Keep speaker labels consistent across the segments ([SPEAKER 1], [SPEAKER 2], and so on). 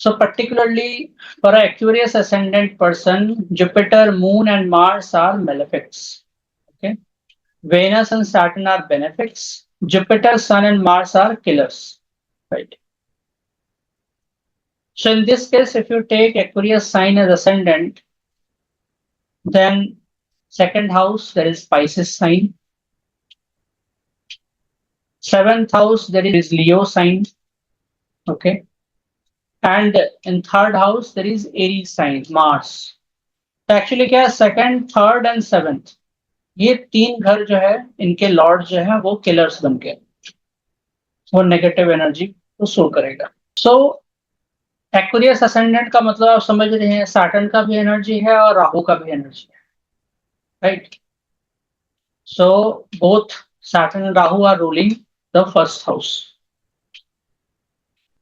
[SPEAKER 1] So particularly for an Aquarius ascendant person, Jupiter, Moon, and Mars are malefics. Okay. Venus and Saturn are benefics. Jupiter, Sun, and Mars are killers. Right. So in this case, if you take Aquarius sign as ascendant, then second house there is Pisces sign. Seventh house there is Leo sign. Okay. And in third house there is Aries sign, Mars. तो actually क्या है, second, third and seventh, ये तीन घर जो है इनके Lord जो है वो किलर्स बन के, वो नेगेटिव एनर्जी को शो करेगा. सो एक्वेरियस असेंडेंट का मतलब आप समझ रहे हैं, सैटर्न का भी एनर्जी है और राहु का भी एनर्जी है, right. So both Saturn and Rahu are ruling the first house.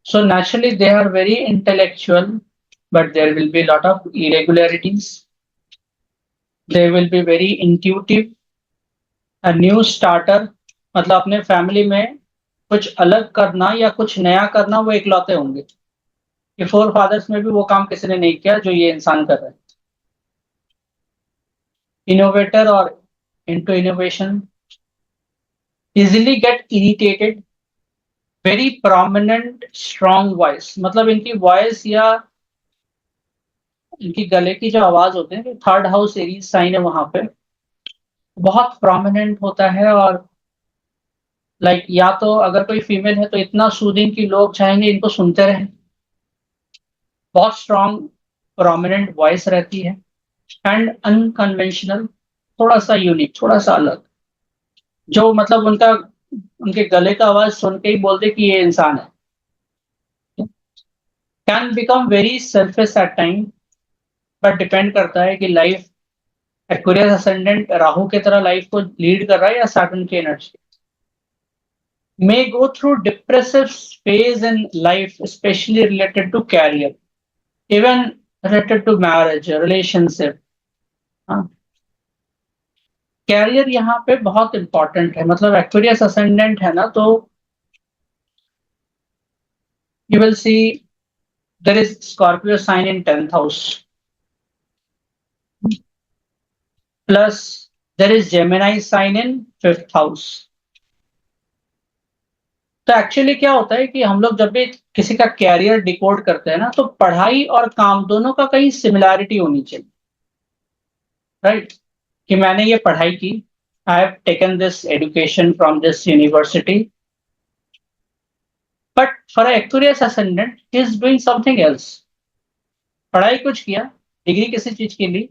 [SPEAKER 1] So naturally they are very intellectual, but there will be a lot of irregularities. They will be very intuitive. A new starter, मतलब अपने family में कुछ अलग करना या कुछ नया करना वो इकलौते होंगे. ये फोर फादर्स में भी वो काम किसी ने नहीं किया जो ये इंसान कर रहे हैं. इनोवेटर और into innovation, easily get irritated, very prominent strong voice, मतलब इनकी वॉइस या इनकी गले की जो आवाज होती है, थर्ड हाउस एरीज साइन है वहां पे, बहुत प्रोमिनेंट होता है. और लाइक या तो अगर कोई फीमेल है तो इतना सूदिंग कि लोग चाहेंगे इनको सुनते रहें. बहुत स्ट्रॉन्ग प्रोमिनेंट वॉइस रहती है. एंड अनकन्वेंशनल, थोड़ा सा यूनिक, थोड़ा सा अलग, जो मतलब उनके गले का आवाज सुन के ही बोलते कि ये इंसान है. Can become very selfish at time, but depend करता है कि लाइफ एक्वेरियस असेंडेंट राहु की तरह लाइफ को लीड कर रहा है या सैटर्न की energy. May go through depressive phase in life, especially related to career, even related to marriage, relationship. Career यहाँ पे बहुत इंपॉर्टेंट है. मतलब एक्वेरियस असेंडेंट है ना, तो you will see there is Scorpio sign in 10th house, plus there is Gemini sign in 5th house. तो actually क्या होता है कि हम लोग जब भी किसी का कैरियर डिकोड करते हैं ना, तो पढ़ाई और काम दोनों का कहीं सिमिलैरिटी होनी चाहिए, राइट. कि मैंने ये पढ़ाई की, I have taken this education from this university, but for Aquarius ascendant he is doing something else. पढ़ाई कुछ किया, डिग्री किसी चीज के लिए,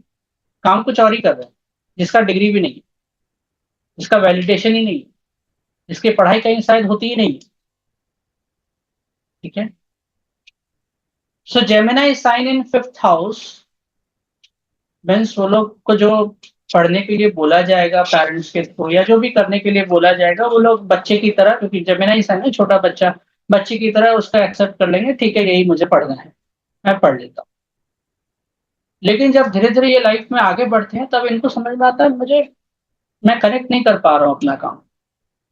[SPEAKER 1] काम कुछ और ही कर रहा है, जिसका डिग्री भी नहीं, जिसका वैलिडेशन ही नहीं, जिसकी पढ़ाई कहीं शायद होती ही नहीं. ठीक है. So Gemini sign in 5th house means वो लोग को जो पढ़ने के लिए बोला जाएगा पेरेंट्स के थ्रू, या जो भी करने के लिए बोला जाएगा, वो लोग बच्चे की तरह, क्योंकि जेमिनी साइन है, छोटा बच्चा, बच्चे की तरह उसका एक्सेप्ट कर लेंगे. ठीक है, यही मुझे पढ़ना है, मैं पढ़ लेता हूँ. लेकिन जब धीरे धीरे ये लाइफ में आगे बढ़ते हैं, तब इनको समझ में आता है मैं कनेक्ट नहीं कर पा रहा हूँ अपना काम,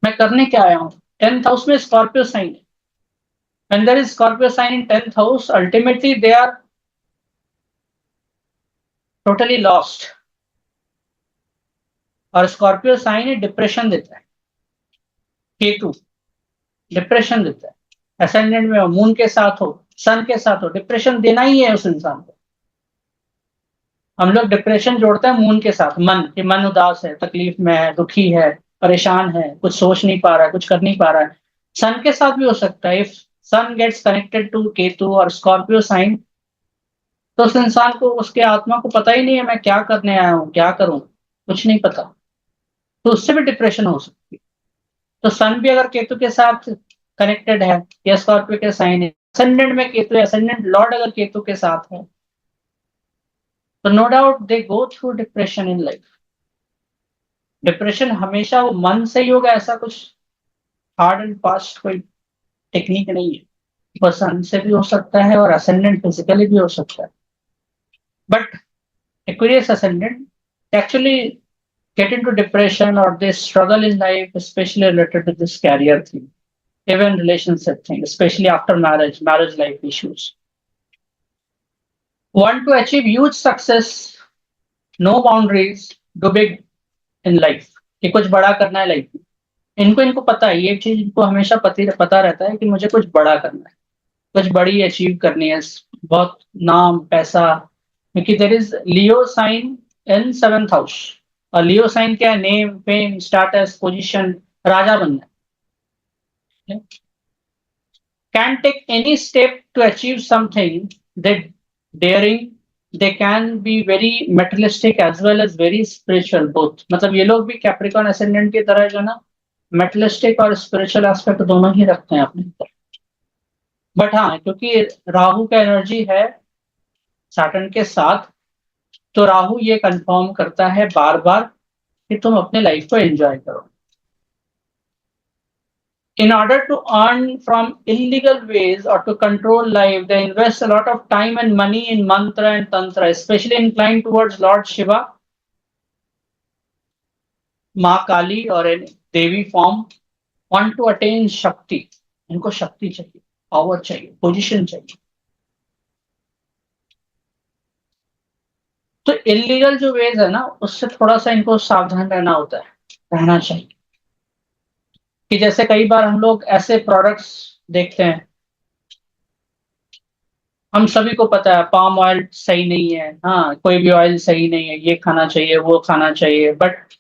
[SPEAKER 1] मैं करने क्या आया हूँ. 10th हाउस में स्कॉर्पियो साइन है. When there is Scorpio sign in 10th house, ultimately they are totally lost. और स्कॉर्पियो साइन डिप्रेशन देता है, केतु डिप्रेशन देता है. असेंडेंट में हो, मून के साथ हो, सन के साथ हो, डिप्रेशन देना ही है उस इंसान को. हम लोग डिप्रेशन जोड़ते हैं मून के साथ, मन, कि मन उदास है, तकलीफ में है, दुखी है, परेशान है, कुछ सोच नहीं पा रहा है, कुछ कर नहीं पा रहा है. सन के साथ भी हो सकता है. If Sun gets connected to Ketu और स्कॉर्पियो साइन, तो उस इंसान को, उसके आत्मा को पता ही नहीं है मैं क्या करने आया हूँ, क्या करूं, कुछ नहीं पता. तो उससे भी डिप्रेशन हो सकती है. तो सन भी अगर केतु के साथ कनेक्टेड है या स्कॉर्पियो के साइन है, असेंडेंट में केतु है, असेंडेंट लॉर्ड अगर केतु के साथ है, तो no doubt they go through depression in life. Depression हमेशा वो मन से ही होगा, ऐसा कुछ हार्ड एंड फास्ट कोई टेक्निक नहीं है. वो सन से भी हो सकता है और असेंडेंट फिजिकली भी हो सकता है. But Aquarius ascendant actually get into depression or they struggle in life, especially related to this career thing, even relationship thing, especially after marriage life issues. Want to achieve huge success, no boundaries, do big in life. कि कुछ बड़ा करना है life में, इनको इनको पता है, ये चीज इनको हमेशा पता रहता है कि मुझे कुछ बड़ा करना है, कुछ बड़ी अचीव करनी है, बहुत नाम पैसा, क्योंकि there is Leo sign in seventh house. और लियो साइन क्या है? नेम, फेम, स्टेटस, पोजीशन, राजा बनना है। Can take any step to achieve something, they daring, they can be very materialistic as well as very spiritual both। मतलब ये लोग भी कैप्रिकॉर्न असेंडेंट की तरह जो ना मेटलिस्टिक और स्पिरिचुअल एस्पेक्ट दोनों ही रखते हैं अपने अंदर। बट हाँ, क्योंकि राहु का एनर्जी है सैटर्न के साथ, तो राहु ये कंफर्म करता है बार बार कि तुम अपने लाइफ को एंजॉय करो। In order to earn from illegal ways or to control life, they invest a lot of time and money in mantra and tantra, especially inclined towards Lord Shiva, माँ काली और in Devi form, want to attain शक्ति। इनको शक्ति चाहिए, power चाहिए, position चाहिए। तो illegal जो वेज है ना, उससे थोड़ा सा इनको सावधान रहना होता है, रहना चाहिए। कि जैसे कई बार हम लोग ऐसे प्रोडक्ट्स देखते हैं, हम सभी को पता है पाम ऑयल सही नहीं है, हाँ कोई भी ऑयल सही नहीं है, ये खाना चाहिए वो खाना चाहिए, बट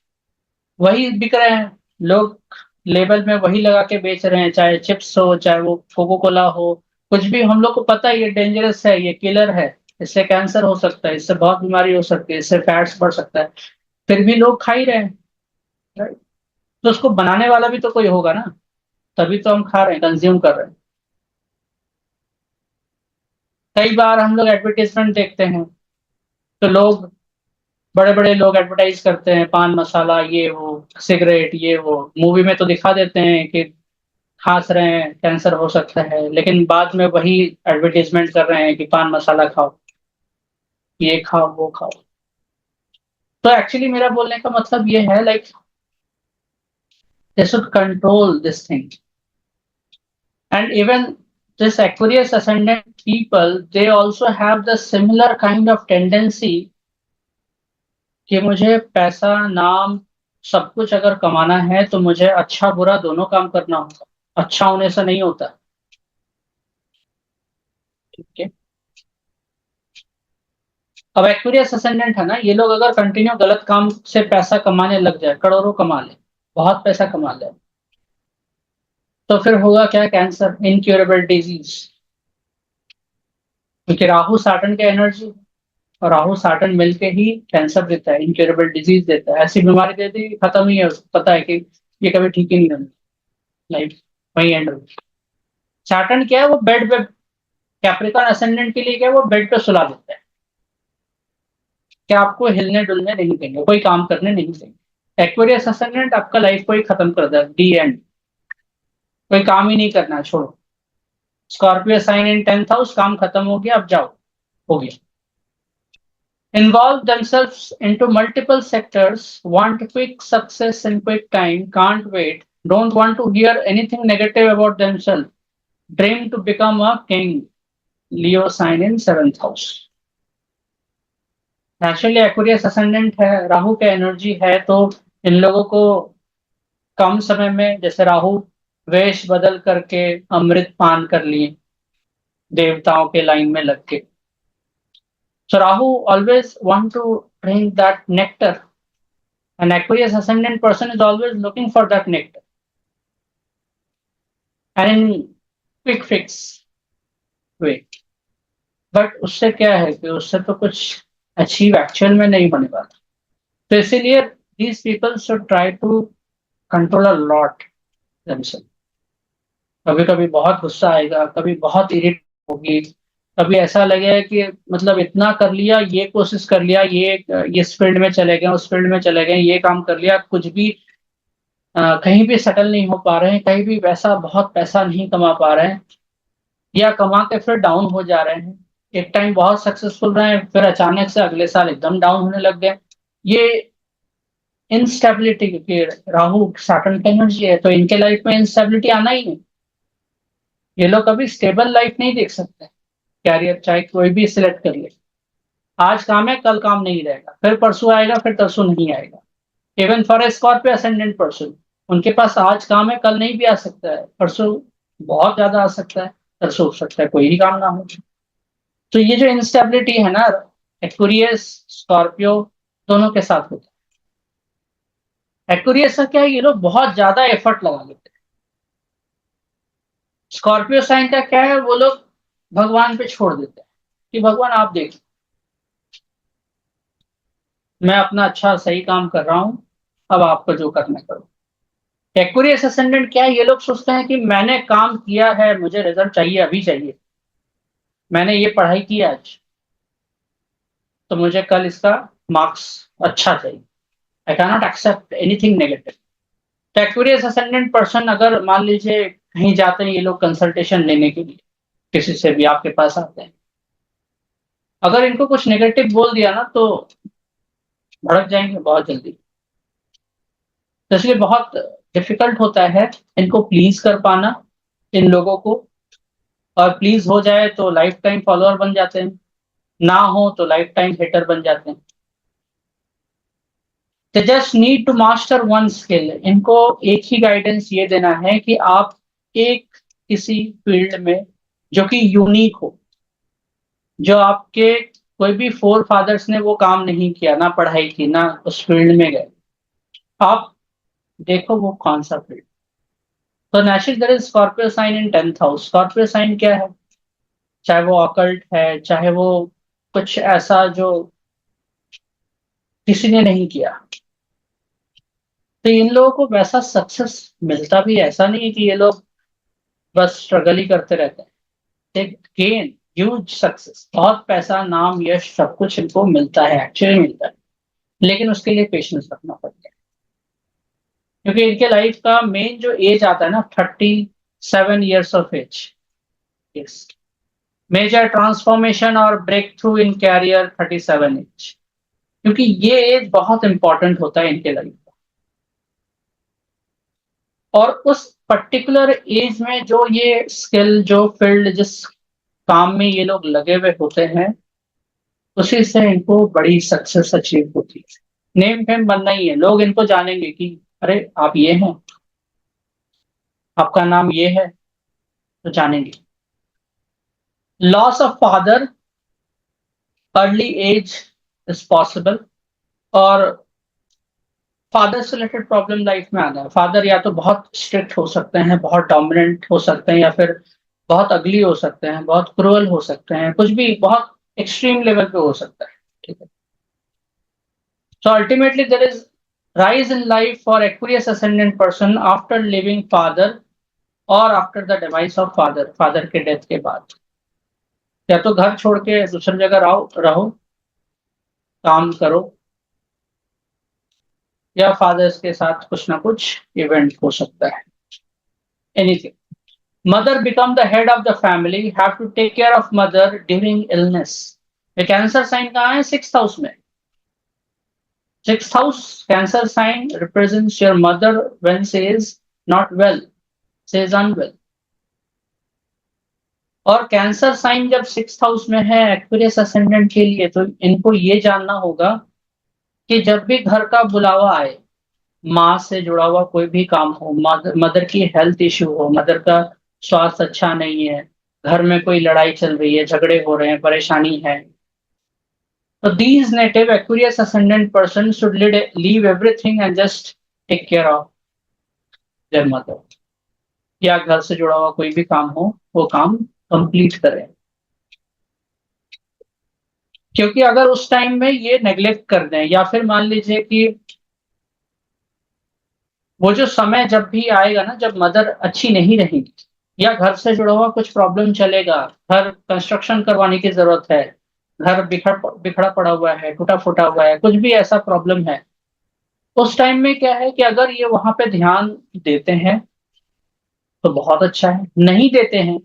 [SPEAKER 1] वही बिक रहे हैं लोग, लेबल में वही लगा के बेच रहे हैं, चाहे चिप्स हो चाहे वो कोको कोला हो, कुछ भी। हम लोग को पता है ये डेंजरस है, ये किलर है, इससे कैंसर हो सकता है, इससे बहुत बीमारी हो सकती है, इससे फैट्स बढ़ सकता है, फिर भी लोग खा ही रहे हैं, राइट? तो उसको बनाने वाला भी तो कोई होगा ना, तभी तो हम खा रहे हैं, कंज्यूम कर रहे हैं। कई बार हम लोग एडवर्टीजमेंट देखते हैं, तो लोग, बड़े बड़े लोग एडवर्टाइज करते हैं पान मसाला ये वो, सिगरेट ये वो, मूवी में तो दिखा देते हैं कि खास रहे हैं कैंसर हो सकता है, लेकिन बाद में वही एडवर्टीजमेंट कर रहे हैं कि पान मसाला खाओ, ये खाओ वो खाओ। तो एक्चुअली मेरा बोलने का मतलब ये है, like they should control this thing. And even this Aquarius ascendant people, they also have the similar kind of tendency कि मुझे पैसा, नाम, सब कुछ अगर कमाना है तो मुझे अच्छा बुरा दोनों काम करना होगा, अच्छा होने से नहीं होता। ठीक है। अब एक्वेरियस असेंडेंट है ना, ये लोग अगर कंटिन्यू गलत काम से पैसा कमाने लग जाए, करोड़ों कमा ले, बहुत पैसा कमा ले, तो फिर होगा क्या? Cancer, incurable disease. क्योंकि राहु साटन का एनर्जी, और राहु साटन मिलके ही कैंसर देता है, इनक्यूरेबल डिजीज देता है, ऐसी बीमारी देती है कि खत्म ही है, उसको पता है कि ये कभी ठीक ही नहीं होगी, लाइफ वही एंड होगी। साटन क्या है? वो बेड पे, कैप्रिकॉर्न असेंडेंट के लिए क्या है? वो बेड पे सुला देता है कि आपको हिलने डुलने नहीं देंगे, कोई काम करने नहीं देंगे। एक्वेरियस असेंडेंट आपका लाइफ को ही खत्म कर देगा, डी एंड, कोई काम ही नहीं करना है, छोड़ो। Scorpio sign in 10th house, काम खत्म हो गया, अब जाओ, हो गया। Involve themselves into multiple sectors, want quick success in quick time, can't wait, don't want to hear anything negative about themselves, dream to become a king, Leo sign in 7th house। Naturally Aquarius ascendant है, राहु का energy है, तो इन लोगों को कम समय में, जैसे राहु वेश बदल करके अमृत पान कर लिए देवताओं के लाइन में लग के। So Rahu always want to drink that nectar. An Aquarius ascendant person is always looking for that nectar. And in quick fix way. But उससे क्या है कि उससे तो कुछ अचीव एक्चुअल में नहीं होने वाला। तो इसीलिए these people should try to control a lot themselves। कभी कभी बहुत गुस्सा आएगा, कभी बहुत इरिटेट होगी, कभी ऐसा लगेगा कि मतलब इतना कर लिया, ये कोशिश कर लिया, ये इस फील्ड में चले गए, उस फील्ड में चले गए, ये काम कर लिया, कुछ भी कहीं भी सेटल नहीं हो पा रहे हैं, कहीं भी वैसा बहुत पैसा नहीं कमा पा रहे हैं, या कमा के फिर डाउन हो जा रहे हैं। एक टाइम बहुत सक्सेसफुल रहे हैं, फिर अचानक से अगले साल एकदम डाउन होने लग गए। ये इंस्टेबिलिटी, क्योंकि राहु सैटर्न की एनर्जी है, तो इनके लाइफ में इंस्टेबिलिटी आना ही है। ये लोग कभी स्टेबल लाइफ नहीं देख सकते, कैरियर चाहे कोई भी सिलेक्ट कर ले। आज काम है, कल काम नहीं रहेगा, फिर परसों आएगा, फिर तरसों नहीं आएगा। Even for a Scorpio ascendant person, उनके पास आज काम है, कल नहीं भी आ सकता है, परसों बहुत ज्यादा आ सकता है, तरसों हो सकता है कोई ही काम ना हो। तो ये जो इंस्टेबिलिटी है ना, एक्वेरियस स्कॉर्पियो दोनों के साथ होता है। एक्वेरियस का क्या है, ये लोग बहुत ज्यादा एफर्ट लगा लेते हैं। स्कॉर्पियो साइन का क्या है, वो लोग भगवान पे छोड़ देते हैं कि भगवान आप देखिए, मैं अपना अच्छा सही काम कर रहा हूं, अब आपको जो करना है करो। एक्वेरियस असेंडेंट क्या है, ये लोग सोचते हैं कि मैंने काम किया है, मुझे रिजल्ट चाहिए, अभी चाहिए, मैंने ये पढ़ाई की आज, तो मुझे कल इसका मार्क्स अच्छा चाहिए। I can not accept anything negative. तो एक्वेरियस असेंडेंट पर्सन अगर मान लीजिए कहीं जाते हैं ये लोग कंसल्टेशन लेने के लिए, किसी से भी आपके पास आते हैं, अगर इनको कुछ नेगेटिव बोल दिया ना तो भड़क जाएंगे बहुत जल्दी। तो इसलिए बहुत डिफिकल्ट होता है इनको प्लीज कर पाना, इन लोगों को। और प्लीज हो जाए तो लाइफ टाइम फॉलोअर बन जाते हैं, ना हो तो लाइफ टाइम हेटर बन जाते हैं। They just need to master one skill. इनको एक ही गाइडेंस ये देना है कि आप एक किसी फील्ड में जो कि यूनिक हो, जो आपके कोई भी फोर फादर्स ने वो काम नहीं किया, ना पढ़ाई की, ना उस फील्ड में गए, आप देखो वो कौन सा फील्ड। तो naturally there is Scorpio sign in 10th house. Scorpio sign क्या है, चाहे वो ऑकल्ट है, चाहे वो कुछ ऐसा जो किसी ने नहीं किया, तो इन लोगों को वैसा सक्सेस मिलता भी ऐसा नहीं है कि ये लोग बस स्ट्रगल ही करते रहते हैं। दे गेन ह्यूज सक्सेस, बहुत पैसा, नाम, यश, सब कुछ इनको मिलता है, एक्चुअली मिलता है। लेकिन उसके लिए पेशेंस रखना पड़ता है, क्योंकि इनके लाइफ का मेन जो एज आता है ना, 37 years of age, yes, major transformation और break through in career 37 age, क्योंकि ये एज बहुत इंपॉर्टेंट होता है इनके लाइफ का। और उस पर्टिकुलर एज में जो ये स्किल, जो फील्ड, जिस काम में ये लोग लगे हुए होते हैं, उसी से इनको बड़ी सक्सेस अचीव होती है। नेम फेम बनना ही है, लोग इनको जानेंगे कि अरे आप ये हैं, आपका नाम ये है, तो जानेंगे। Loss of father early age is possible. और फादर से रिलेटेड प्रॉब्लम लाइफ में आना है। फादर या तो बहुत स्ट्रिक्ट हो सकते हैं, बहुत डोमिनेंट हो सकते हैं, या फिर बहुत अगली हो सकते हैं, बहुत क्रूअल हो सकते हैं, कुछ भी बहुत एक्सट्रीम लेवल पे हो सकता है। ठीक है। So ultimately, there is rise in life for Aquarius ascendant person after living father और after the demise of father, father के डेथ के बाद। या तो घर छोड़ के दूसरी जगह रहो रहो, काम करो, या फादर्स के साथ कुछ ना कुछ इवेंट हो सकता है, anything. Mother become the head of the family, have to take care of mother during illness. ये कैंसर साइन कहाँ है, 6th हाउस में। 6th house Cancer sign represents your mother when she is not well, she is unwell. और Cancer sign जब 6th house में है Aquarius ascendant के लिए, तो इनको ये जानना होगा कि जब भी घर का बुलावा आए, माँ से जुड़ा हुआ कोई भी काम हो, मदर की हेल्थ इश्यू हो, मदर का स्वास्थ्य अच्छा नहीं है, घर में कोई लड़ाई चल रही है, झगड़े हो रहे हैं, परेशानी है, तो these native Aquarius ascendant person should leave everything and just take care of their mother. या घर से जुड़ा हुआ कोई भी काम हो, वो काम कंप्लीट करें। क्योंकि अगर उस टाइम में ये नेग्लेक्ट कर दें, या फिर मान लीजिए कि वो जो समय जब भी आएगा ना, जब मदर अच्छी नहीं रहेगी, या घर से जुड़ा हुआ कुछ प्रॉब्लम चलेगा, घर कंस्ट्रक्शन करवाने की जरूरत है, घर बिखड़ा पड़ा हुआ है, टूटा फूटा हुआ है, कुछ भी ऐसा प्रॉब्लम है, उस टाइम में क्या है कि अगर ये वहां पे ध्यान देते हैं तो बहुत अच्छा है, नहीं देते हैं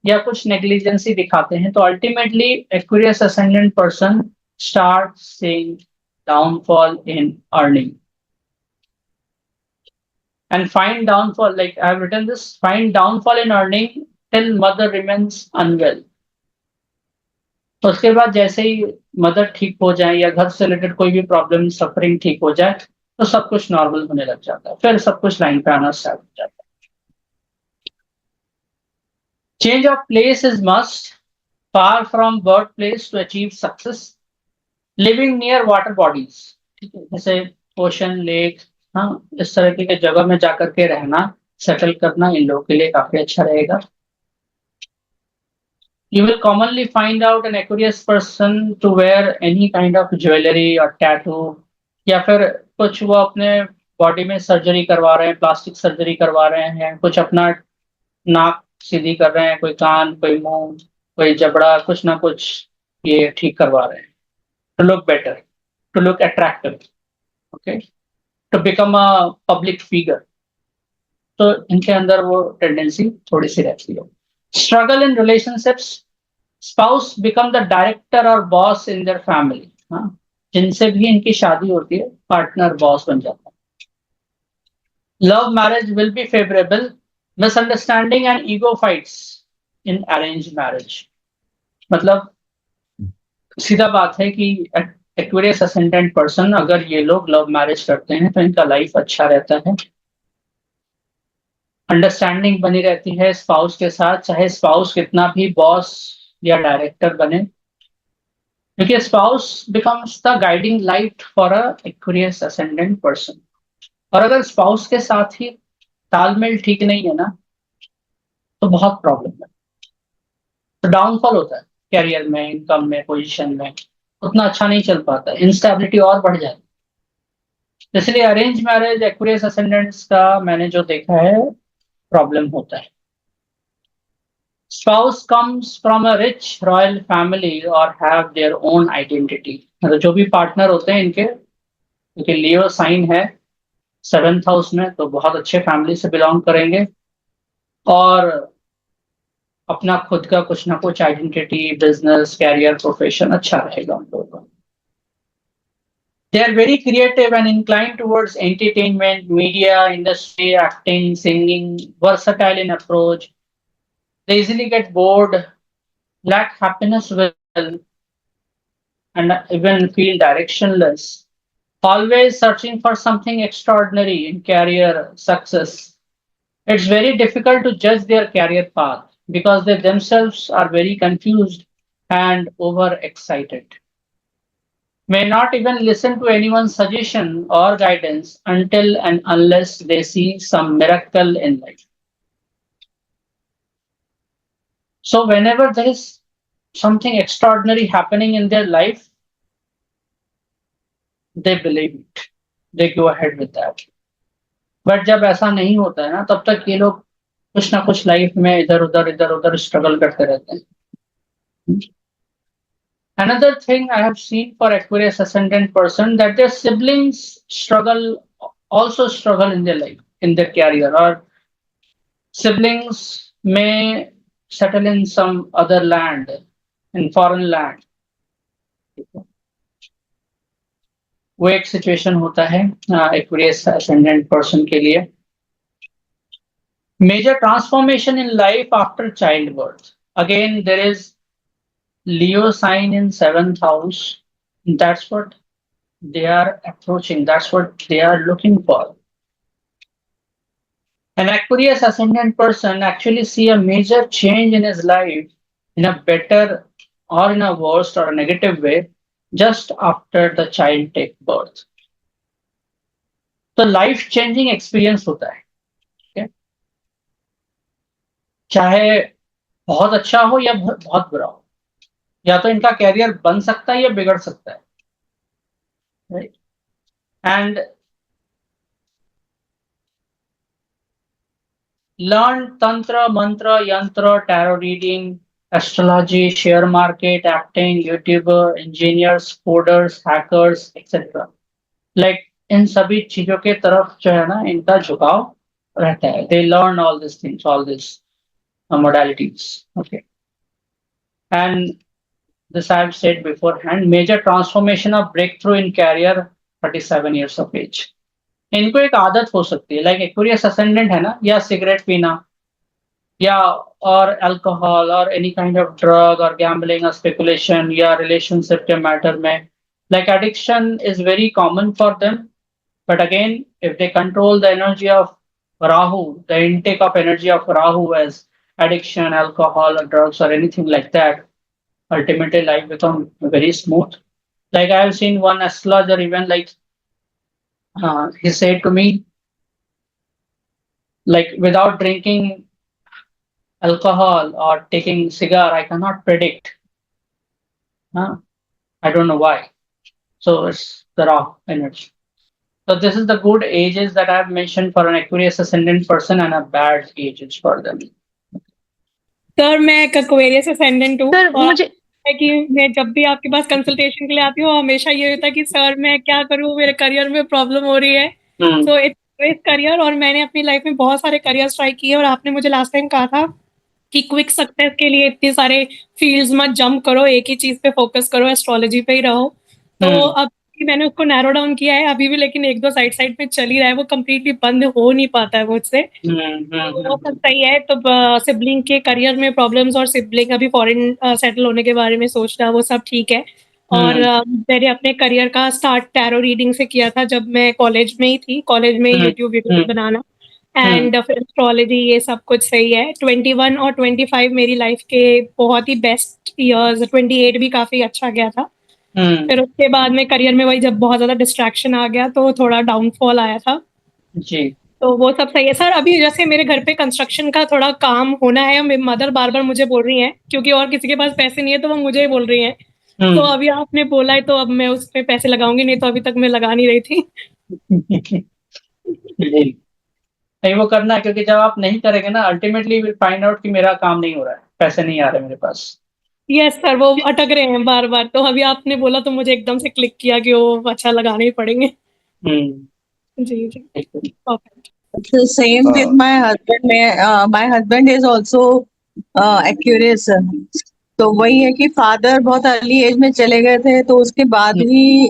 [SPEAKER 1] या कुछ नेग्लिजेंसी दिखाते हैं, तो ultimately Aquarius ascendant person start seeing downfall in earning. And find downfall, like I've written this, find downfall in earning till mother remains unwell. उसके बाद जैसे ही मदर ठीक हो जाए या घर से रिलेटेड कोई भी प्रॉब्लम सफरिंग ठीक हो जाए तो सब कुछ नॉर्मल होने लग जाता है, फिर सब कुछ लाइन पे आना स्टार्ट हो जाता है। Change of place is must, far from birth place to achieve success, living near water bodies, ठीक है, जैसे ओशन, लेक, हाँ, इस तरह की जगह में जाकर के रहना, सेटल करना इन लोगों के लिए काफी अच्छा रहेगा। You will commonly find out an Aquarius person to wear any kind of jewelry or tattoo, या फिर कुछ वो अपने बॉडी में सर्जरी करवा रहे हैं, प्लास्टिक सर्जरी करवा रहे हैं, कुछ अपना नाक सीधी कर रहे हैं, कोई कान, कोई मुंह, कोई जबड़ा, कुछ ना कुछ ये ठीक करवा रहे हैं to look better, to look attractive, okay, to become a public figure. तो इनके अंदर वो टेंडेंसी थोड़ी सी रहती है। Struggle in relationships, spouse become the director और बॉस इन देयर फैमिली, हाँ, जिनसे भी इनकी शादी होती है पार्टनर बॉस बन जाता है। Love marriage will be favourable, misunderstanding and ego fights in arrange marriage. मतलब सीधा बात है कि एक्वेरियस असेंडेंट पर्सन अगर ये लोग लव मैरिज करते हैं तो इनका लाइफ अच्छा रहता है, अंडरस्टैंडिंग बनी रहती है स्पाउस के साथ, चाहे स्पाउस कितना भी बॉस या डायरेक्टर बने, क्योंकि spouse becomes the guiding light for a Aquarius ascendant person. और अगर स्पाउस के साथ ही तालमेल ठीक नहीं है ना तो बहुत प्रॉब्लम है, तो डाउनफॉल होता है कैरियर में, इनकम में, पोजीशन में, उतना अच्छा नहीं चल पाता, इंस्टेबिलिटी और बढ़ जाती है। इसलिए अरेंज मैरिज एक्वेरियस असेंडेंट्स का मैंने जो देखा है प्रॉब्लम होता है। Spouse comes from a rich royal family or have their own identity, मतलब जो भी पार्टनर होते हैं इनके, क्योंकि लियो साइन है 7th हाउस में, तो बहुत अच्छे फैमिली से बिलोंग करेंगे और अपना खुद का कुछ ना कुछ आइडेंटिटी, बिजनेस, कैरियर, प्रोफेशन अच्छा रहेगा उन लोगों का। They are very creative and inclined towards entertainment, media, industry, acting, singing, versatile in approach. They easily get bored, lack happiness will, and even feel directionless. Always searching for something extraordinary in career success. It's very difficult to judge their career path because they themselves are very confused and overexcited. May not even listen to anyone's suggestion or guidance until and unless they see some miracle in life. So, whenever there is something extraordinary happening in their life, they believe it. They go ahead with that. But जब ऐसा नहीं होता है ना तब तक ये लोग कुछ ना कुछ लाइफ में इधर उधर स्ट्रगल करते रहते हैं। Another thing I have seen for Aquarius ascendant person that their siblings also struggle in their life, in their career, or siblings may settle in some other land, in foreign land. वो एक situation होता है Aquarius ascendant person के लिए। Major transformation in life after childbirth. Again, there is Leo sign in 7th house. That's what they are approaching. That's what they are looking for. An Aquarius ascendant person actually see a major change in his life in a better or in a worse or a negative way just after the child take birth. तो life changing experience होता है, okay? चाहे बहुत अच्छा हो या बहुत बुरा हो, या तो इनका कैरियर बन सकता है या बिगड़ सकता है, राइट? एंड लर्न तंत्र, मंत्र, यंत्र, tarot reading, astrology, share market, acting, YouTuber, engineers, coders, hackers etcetera. Like in सभी चीजों के तरफ जो है ना इनका झुकाव रहता है। They learn all this things, all this modalities, okay? And this I have said beforehand, major transformation of breakthrough in career 37 years of age. इनको एक आदत हो सकती है, लाइक एक्वेरियस असेंडेंट है ना, या सिगरेट पीना या or alcohol or any kind of drug or gambling or speculation या relationship के matter में, like addiction is very common for them. But again, if they control the energy of Rahu, the intake of energy of Rahu as addiction, alcohol, or drugs, or anything like that, ultimately life becomes very smooth. Like I have seen one astrologer even like he said to me, like without drinking alcohol or taking cigar, I cannot predict. I don't know why. So it's the raw energy. So this is the good ages that I've mentioned for an Aquarius ascendant person and a bad ages for them.
[SPEAKER 2] Sir मैं एक Aquarius ascendant हूँ
[SPEAKER 3] sir
[SPEAKER 2] और
[SPEAKER 3] मुझे
[SPEAKER 2] है कि मैं जब भी आपके पास कंसल्टेशन के लिए आती हूँ हमेशा ये होता है कि सर मैं क्या करूँ, मेरे करियर में प्रॉब्लम हो रही है। सो इट्स करियर, और मैंने अपनी लाइफ में बहुत सारे करियर्स ट्राई किए, और आपने मुझे लास्ट टाइम कहा था कि क्विक सक्सेस के लिए इतने सारे फील्ड्स मत जंप करो, एक ही चीज पे फोकस करो, एस्ट्रोलॉजी पे ही रहो। तो अब कि मैंने उसको नैरो डाउन किया है अभी भी, लेकिन एक दो साइड साइड पे चल ही रहा है, वो कंप्लीटली बंद हो नहीं पाता है मुझसे। वो सब सही है। तो सिबलिंग के करियर में प्रॉब्लम्स और सिबलिंग अभी फॉरेन सेटल होने के बारे में सोच रहा है, वो सब ठीक है। और मैंने अपने करियर का स्टार्ट टैरो रीडिंग से किया था जब मैं कॉलेज में ही थी, कॉलेज में यूट्यूब वीडियो बनाना, एंड फिर एस्ट्रोलॉजी, ये सब कुछ सही है। 21 और 25 मेरी लाइफ के बहुत ही बेस्ट ईयर्स, 28 भी काफी अच्छा गया था। फिर उसके बाद में करियर में वही जब बहुत ज्यादा डिस्ट्रैक्शन आ गया तो थोड़ा डाउनफॉल आया था
[SPEAKER 1] जी।
[SPEAKER 2] तो वो सब सही है सर। अभी जैसे मेरे घर पे कंस्ट्रक्शन का थोड़ा काम होना है, मेरी मदर बार बार मुझे बोल रही हैं क्योंकि और किसी के पास पैसे नहीं है तो वो मुझे ही बोल रही हैं। तो अभी आपने बोला है तो अब मैं उस पे पैसे लगाऊंगी, नहीं तो अभी तक मैं लगा नहीं रही थी।
[SPEAKER 1] जी नहीं, वो करना है क्योंकि जब आप नहीं करेंगे ना अल्टीमेटली विल फाइंड आउट कि मेरा काम नहीं हो रहा है, पैसे नहीं आ रहे मेरे पास।
[SPEAKER 2] यस सर, वो अटक रहे हैं बार बार, तो अभी आपने बोला तो मुझे एकदम से क्लिक किया कि वो अच्छा लगाने ही पड़ेंगे। जी जी, perfect.
[SPEAKER 4] The same with my husband. My husband is also Aquarius. तो वही है कि फादर बहुत अर्ली एज में चले गए थे, तो उसके बाद ही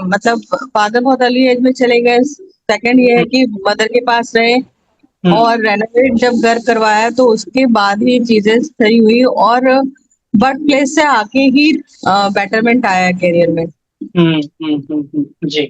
[SPEAKER 4] मतलब फादर बहुत अर्ली एज में चले गए। सेकंड ये है कि मदर के पास रहे और रेनोवेट जब घर करवाया तो उसके बाद ही चीजें सही हुई, और वर्क प्लेस से आके ही बेटरमेंट आया करियर में।
[SPEAKER 1] जी